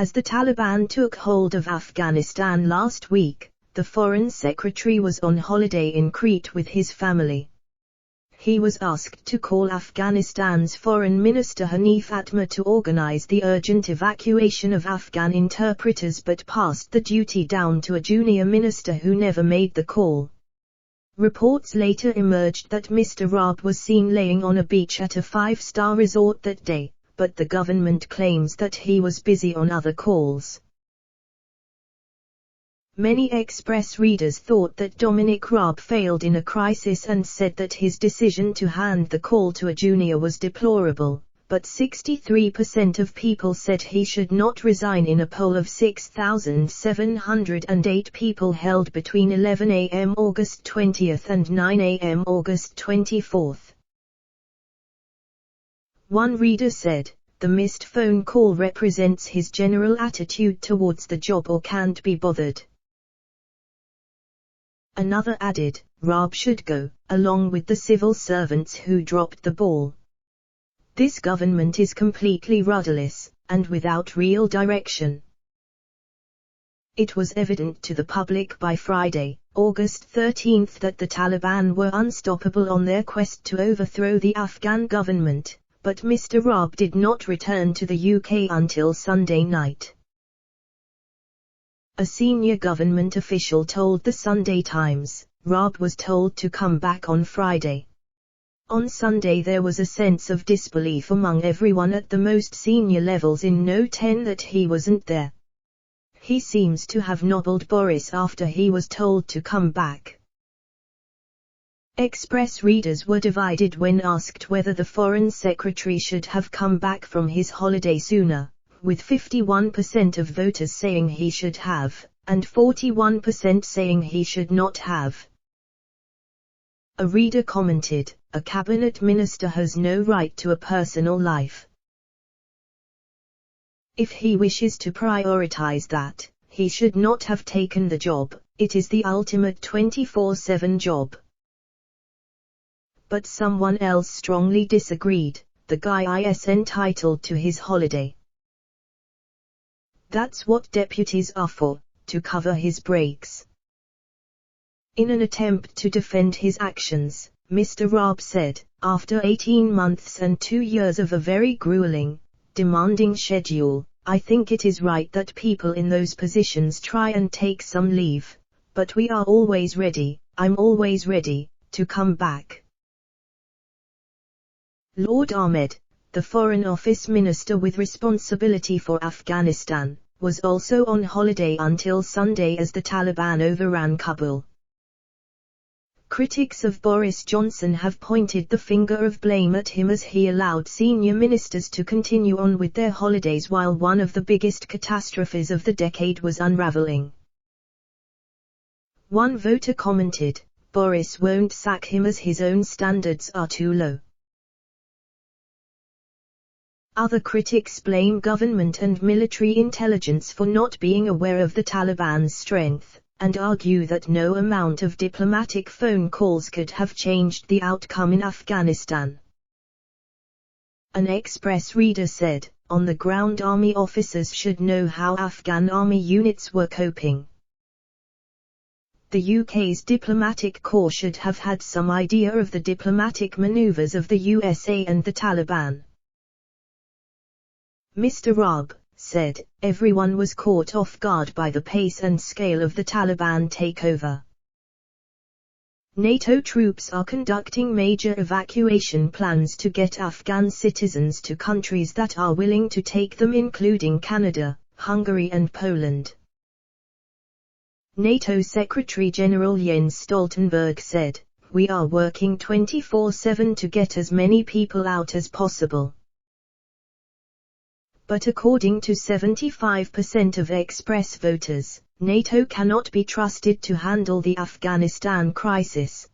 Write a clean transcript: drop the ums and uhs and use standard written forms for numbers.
As the Taliban took hold of Afghanistan last week, the Foreign Secretary was on holiday in Crete with his family. He was asked to call Afghanistan's Foreign Minister Hanif Atmar to organize the urgent evacuation of Afghan interpreters, but passed the duty down to a junior minister who never made the call. Reports later emerged that Mr. Raab was seen laying on a beach at a 5-star resort that day, but the government claims that he was busy on other calls. Many Express readers thought that Dominic Raab failed in a crisis and said that his decision to hand the call to a junior was deplorable, but 63% of people said he should not resign in a poll of 6,708 people held between 11 a.m. August 20 and 9 a.m. August 24. One reader said, "The missed phone call represents his general attitude towards the job or can't be bothered." Another added, "Raab should go, along with the civil servants who dropped the ball. This government is completely rudderless, and without real direction." It was evident to the public by Friday, August 13, that the Taliban were unstoppable on their quest to overthrow the Afghan government, but Mr. Raab did not return to the UK until Sunday night. A senior government official told the Sunday Times, Raab was told to come back on Friday. On Sunday there was a sense of disbelief among everyone at the most senior levels in No 10 that he wasn't there. He seems to have nobbled Boris after he was told to come back. Express readers were divided when asked whether the Foreign Secretary should have come back from his holiday sooner, with 51% of voters saying he should have, and 41% saying he should not have. A reader commented, "A cabinet minister has no right to a personal life. If he wishes to prioritize that, he should not have taken the job. It is the ultimate 24/7 job." But someone else strongly disagreed. The guy is entitled to his holiday. That's what deputies are for, to cover his breaks. In an attempt to defend his actions, Mr. Raab said, "After 18 months and 2 years of a very grueling, demanding schedule, I think it is right that people in those positions try and take some leave, but we are always ready, I'm always ready, to come back." Lord Ahmed, the Foreign Office Minister with responsibility for Afghanistan, was also on holiday until Sunday as the Taliban overran Kabul. Critics of Boris Johnson have pointed the finger of blame at him as he allowed senior ministers to continue on with their holidays while one of the biggest catastrophes of the decade was unraveling. One voter commented, "Boris won't sack him as his own standards are too low." Other critics blame government and military intelligence for not being aware of the Taliban's strength, and argue that no amount of diplomatic phone calls could have changed the outcome in Afghanistan. An Express reader said, "On the ground army officers should know how Afghan army units were coping. The UK's diplomatic corps should have had some idea of the diplomatic maneuvers of the USA and the Taliban." Mr. Raab said, "Everyone was caught off guard by the pace and scale of the Taliban takeover. NATO troops are conducting major evacuation plans to get Afghan citizens to countries that are willing to take them, including Canada, Hungary and Poland." NATO Secretary-General Jens Stoltenberg said, "We are working 24/7 to get as many people out as possible." But according to 75% of Express voters, NATO cannot be trusted to handle the Afghanistan crisis,